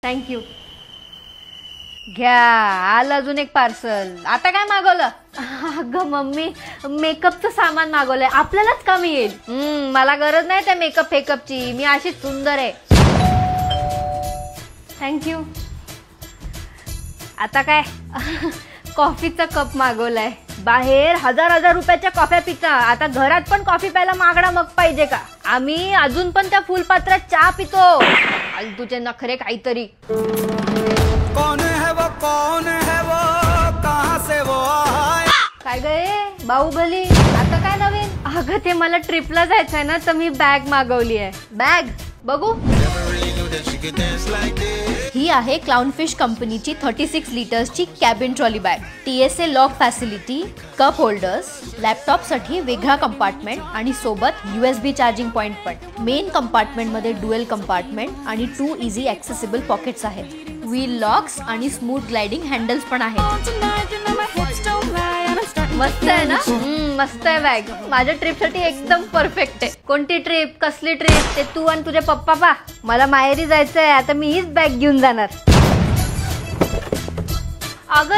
Thank you. घ्या, आलं अजून एक पार्सल. आता काय मागवलं? अगं मम्मी, मेकअपचं सामान मागवलंय, आपल्यालाच कमी येईल. मला गरज नाही त्या मेकअप फेकअपची, मी अशी सुंदर आहे. थँक्यू. आता काय? कॉफीचा कप मागवलाय. बाहेर हजार रुपयाच्या कॉफ्या पिता, आता घरात पण कॉफी प्यायला मागणा मग पाहिजे का? आम्ही अजून पण त्या फुलपात्रात चहा पितो. फालतूचे नखरे काहीतरी. कौन है वो कहां से वो आया? काय गए बाहुबली, आता काय नवीन? अगं ते मला ट्रिपला जायचंय ना, तर मी बॅग मागवली आहे. बॅग बघू. ही आहे क्लाउनफिश कंपनीची 36 लिटर्सची cabin trolley bag. TSA lock facility, cup holders, लॅपटॉपसाठी वेगळा कंपार्टमेंट आणि सोबत USB चार्जिंग पॉइंट पण. मेन कंपार्टमेंट मध्ये ड्युअल कंपार्टमेंट आणि 2 इझी ॲक्सेसिबल पॉकेट्स आहेत. व्हील लॉक्स आणि स्मूथ ग्लायडिंग हँडल्स पण आहेत. मस्त आहे ना? मस्त आहे बॅग. माझ्या ट्रिपसाठी एकदम परफेक्ट आहे. कोणती ट्रिप, कसली ट्रिप ते तू आणि तुझे पप्पा पा. मला माहेरी जायचंय, आता मी हीच बॅग घेऊन जाणार. अगं